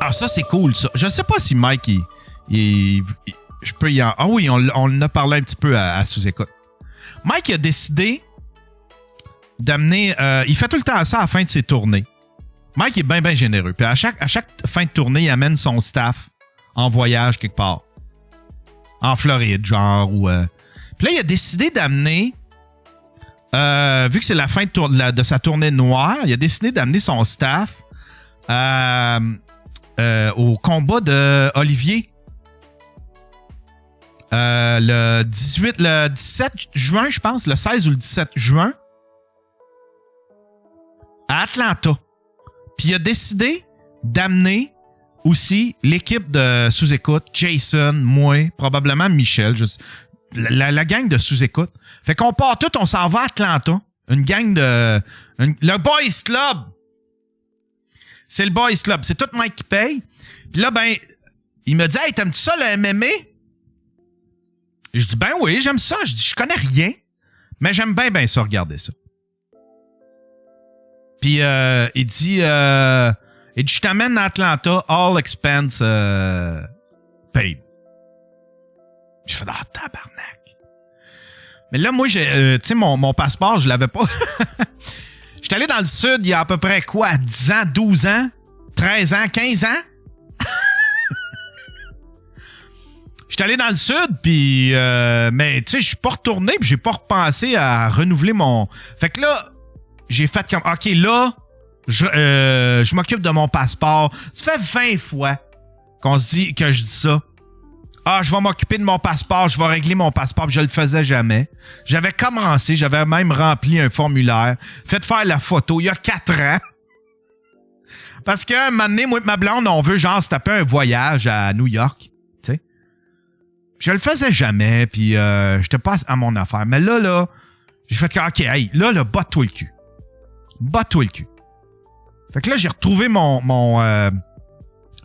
Ah, ça, c'est cool, ça. Je sais pas si Mike, je peux y en... Ah oui, on en a parlé un petit peu à sous-écoute. Mike a décidé d'amener... il fait tout le temps ça à la fin de ses tournées. Mike est bien, bien généreux. Puis à chaque fin de tournée, il amène son staff en voyage quelque part. En Floride, genre. Ou, Puis là, il a décidé d'amener... vu que c'est la fin de sa tournée noire, il a décidé d'amener son staff au combat de Olivier. Le 17 juin, je pense, le 16 ou le 17 juin, à Atlanta. Puis il a décidé d'amener aussi l'équipe de sous-écoute, Jason, moi, probablement Michel, la gang de sous-écoute. Fait qu'on part tout, on s'en va à Atlanta. Une gang de... le Boys Club. C'est le Boys Club. C'est tout Mike qui paye. Puis là, ben, il me dit « Hey, t'aimes-tu ça, le MMA? » Je dis « Ben oui, j'aime ça. » Je dis « Je connais rien, mais j'aime bien, bien ça, regarder ça. » Puis il dit « Je t'amène à Atlanta, all expense paid. » Je fais « Ah, tabarnak. » Mais là, moi, tu sais, mon passeport, je l'avais pas. J'étais allé dans le sud il y a à peu près quoi? 10 ans, 12 ans, 13 ans, 15 ans? J'étais allé dans le sud, puis... mais, tu sais, je suis pas retourné, puis j'ai pas repensé à renouveler mon... Fait que là, j'ai fait comme... OK, là, je m'occupe de mon passeport. Ça fait 20 fois qu'on se dit que je dis ça. Ah, je vais m'occuper de mon passeport, je vais régler mon passeport, puis je le faisais jamais. J'avais commencé, j'avais même rempli un formulaire, fait faire la photo il y a 4 ans. Parce que, un moment donné, moi et ma blonde, on veut genre se taper un voyage à New York, tu sais. Je le faisais jamais, puis j'étais pas à mon affaire. Mais là, j'ai fait que, OK, hey, là, batte-toi le cul. Batte-toi le cul. Fait que là, j'ai retrouvé mon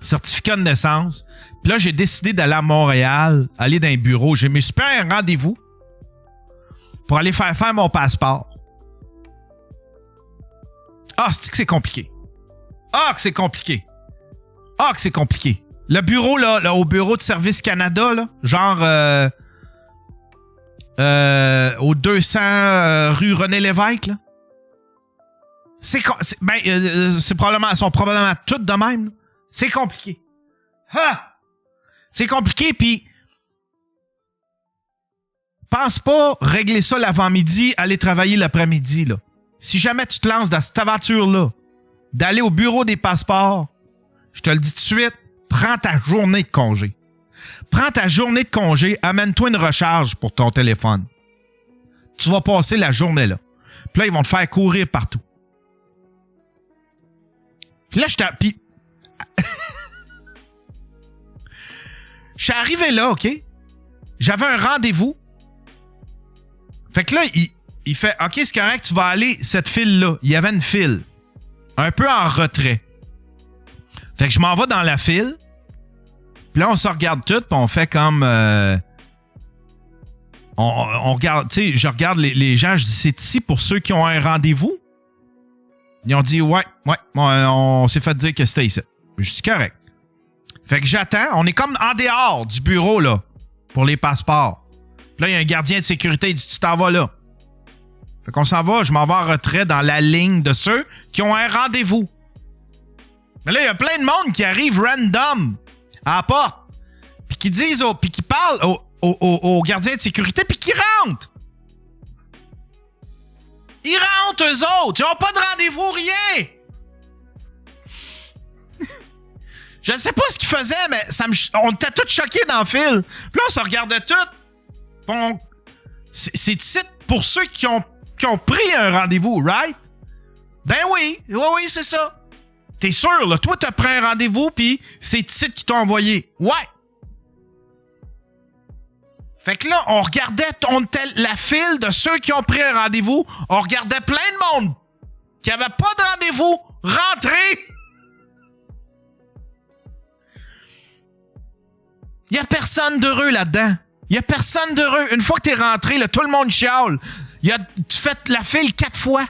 certificat de naissance. Puis là, j'ai décidé d'aller à Montréal, aller dans un bureau. Je me suis pris un rendez-vous pour aller faire mon passeport. Ah, c'est que c'est compliqué. Ah, que c'est compliqué. Ah, que c'est compliqué. Le bureau, là, au bureau de Service Canada, là, genre au 200 rue René-Lévesque, là. C'est probablement, elles sont probablement toutes de même, là. C'est compliqué. Ah! C'est compliqué, puis pense pas régler ça l'avant-midi, aller travailler l'après-midi, là. Si jamais tu te lances dans cette aventure-là, d'aller au bureau des passeports, je te le dis tout de suite, prends ta journée de congé. Prends ta journée de congé, amène-toi une recharge pour ton téléphone. Tu vas passer la journée là. Puis là, ils vont te faire courir partout. Puis là, je suis arrivé là, OK? J'avais un rendez-vous. Fait que là, il fait, OK, c'est correct, tu vas aller cette file-là. Il y avait une file. Un peu en retrait. Fait que je m'en vais dans la file. Puis là, on se regarde tout, puis on fait comme... on regarde, tu sais, je regarde les gens, je dis, c'est ici pour ceux qui ont un rendez-vous? Ils ont dit, ouais, on s'est fait dire que c'était ici. Je dis, correct. Fait que j'attends. On est comme en dehors du bureau, là, pour les passeports. Puis là, il y a un gardien de sécurité, il dit, tu t'en vas là. Fait qu'on s'en va, je m'en vais en retrait dans la ligne de ceux qui ont un rendez-vous. Mais là, il y a plein de monde qui arrive random à la porte. Puis qui disent, puis qui parlent aux gardiens de sécurité, puis qui rentrent. Ils rentrent, eux autres. Ils n'ont pas de rendez-vous, rien. Je ne sais pas ce qu'ils faisaient, mais on était tous choqués dans le fil. Puis là, on se regardait tous. C'est titre pour ceux qui ont pris un rendez-vous, right? Ben oui, c'est ça. T'es sûr, là? Toi, t'as pris un rendez-vous, puis c'est titre qui t'ont envoyé. Ouais. Fait que là, on regardait la file de ceux qui ont pris un rendez-vous. On regardait plein de monde qui n'avait pas de rendez-vous rentrer. Il n'y a personne d'heureux là-dedans. Il n'y a personne d'heureux. Une fois que t'es rentré, là, tout le monde chiale. Tu fais la file 4 fois.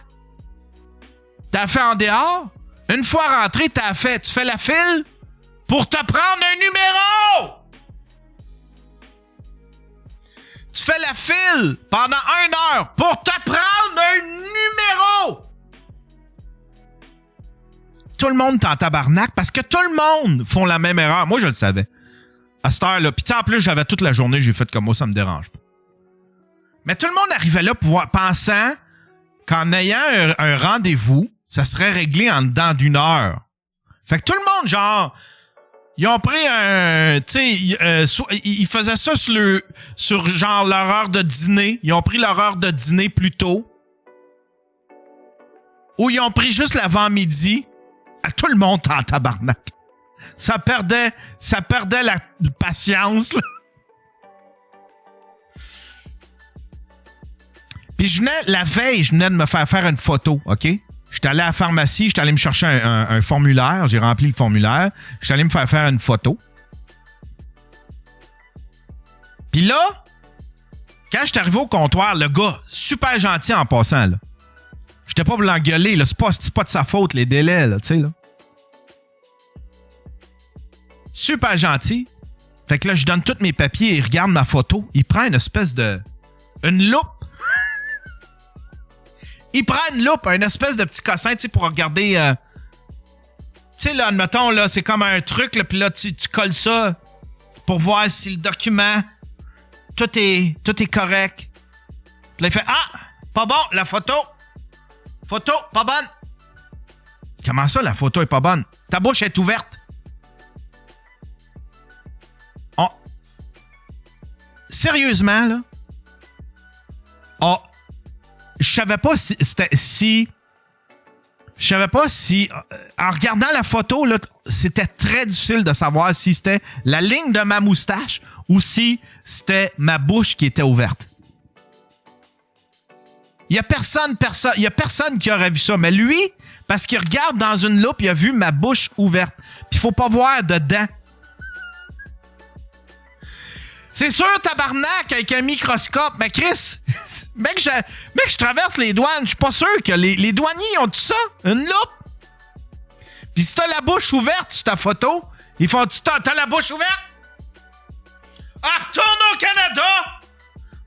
T'as fait en dehors. Une fois rentré, tu fais la file pour te prendre un numéro! Tu fais la file pendant 1 heure pour te prendre un numéro! Tout le monde est en tabarnak parce que tout le monde font la même erreur. Moi, je le savais. À cette heure-là. Puis en plus, j'avais toute la journée, j'ai fait comme moi, ça me dérange pas. Mais tout le monde arrivait là pensant qu'en ayant un rendez-vous, ça serait réglé en dedans d'1 heure. Fait que tout le monde, genre, ils ont pris un... Tu sais, ils faisaient ça sur genre leur heure de dîner. Ils ont pris leur heure de dîner plus tôt. Ou ils ont pris juste l'avant-midi. Tout le monde en tabarnak. Ça perdait la patience, là. Puis la veille, je venais de me faire une photo, OK? J'étais allé à la pharmacie, j'étais allé me chercher un formulaire, j'ai rempli le formulaire, j'étais allé me faire une photo. Puis là, quand j'étais arrivé au comptoir, le gars, super gentil en passant, là. J'étais pas pour l'engueuler, là, c'est pas de sa faute, les délais, là, tu sais, là. Super gentil. Fait que là, je donne tous mes papiers et il regarde ma photo. Il prend une espèce de... une loupe. Il prend une loupe, une espèce de petit cossin, tu sais, pour regarder... tu sais, là, admettons, là, c'est comme un truc, là, puis là, tu colles ça pour voir si le document, tout est correct. Puis là, il fait « Ah! Pas bon, la photo! Photo, pas bonne! » Comment ça, la photo est pas bonne? Ta bouche est ouverte. Oh. Sérieusement, là? Oh. Je savais pas si je savais pas si en regardant la photo là, c'était très difficile de savoir si c'était la ligne de ma moustache ou si c'était ma bouche qui était ouverte. Il y a personne qui aurait vu ça, mais lui, parce qu'il regarde dans une loupe, il a vu ma bouche ouverte. Puis il faut pas voir dedans. C'est sûr, tabarnak, avec un microscope. Mais Chris, mec, je traverse les douanes. Je suis pas sûr que les douaniers ont tout ça. Une loupe. Puis si t'as la bouche ouverte sur ta photo, ils font... T'as la bouche ouverte? Ah, retourne au Canada!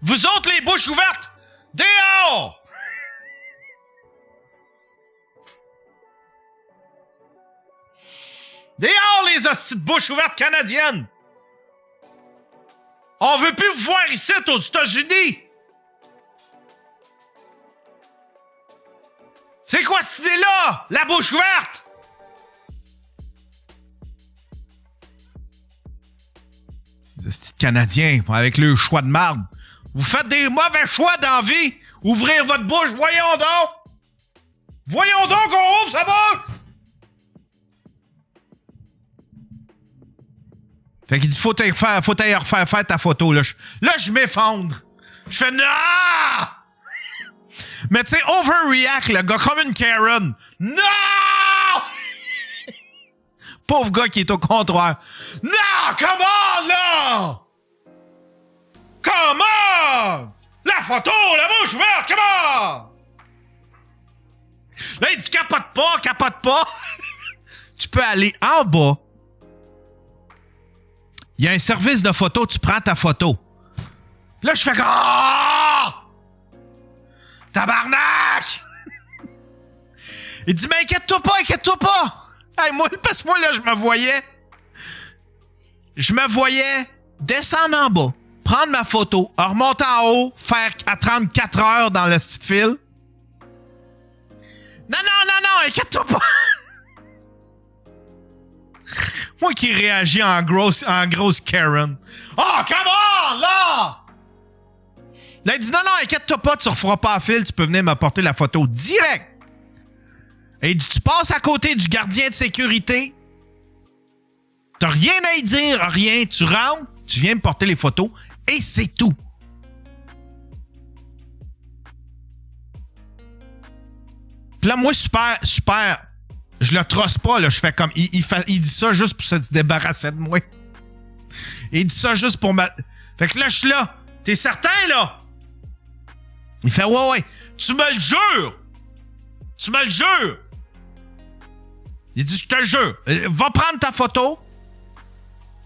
Vous autres, les bouches ouvertes! Dehors! Dehors, les hosties de bouches ouvertes canadiennes! On veut plus vous voir ici aux États-Unis! C'est quoi cette idée-là? La bouche ouverte! Les hosties de Canadiens, avec le choix de marde. Vous faites des mauvais choix dans la vie! Ouvrir votre bouche, voyons donc! Voyons donc qu'on ouvre sa bouche! Fait qu'il dit, faut t'aller refaire faire ta photo. Là, je m'effondre. Je fais, non! Mais tu sais, overreact, le gars, comme une Karen. Non! Pauvre gars qui est au comptoir. Non! Come on, là! Come on! La photo, la bouche ouverte, come on! Là, il dit, capote pas. Tu peux aller en bas. Il y a un service de photo, tu prends ta photo. Là, je fais comme... Oh! Tabarnak! Il dit, mais inquiète-toi pas. Hey, moi, parce que moi, là, je me voyais descendre en bas, prendre ma photo, remonter en haut, faire à 34 heures dans le petit fil. Non, inquiète-toi pas. Moi qui réagis en grosse Karen. Oh, come on, là! Là, il dit, non, inquiète-toi pas, tu referas pas à fil, tu peux venir m'apporter la photo direct. Et il dit, tu passes à côté du gardien de sécurité. T'as rien à y dire, rien. Tu rentres, tu viens me porter les photos, et c'est tout. Puis là, moi, super... Je le trosse pas, là. Je fais comme... Il dit ça juste pour se débarrasser de moi. Il dit ça juste pour ma... Fait que là, je suis là. T'es certain, là? Il fait, ouais. Tu me le jures! Il dit, je te le jure. Va prendre ta photo.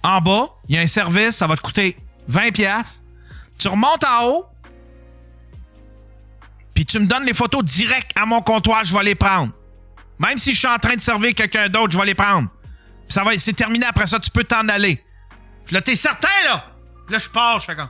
En bas, il y a un service, ça va te coûter 20$. Tu remontes en haut, puis tu me donnes les photos direct à mon comptoir, je vais les prendre. Même si je suis en train de servir quelqu'un d'autre, je vais les prendre. Puis c'est terminé après ça, tu peux t'en aller. Puis là, t'es certain, là? Puis là, je pars, je fais comme...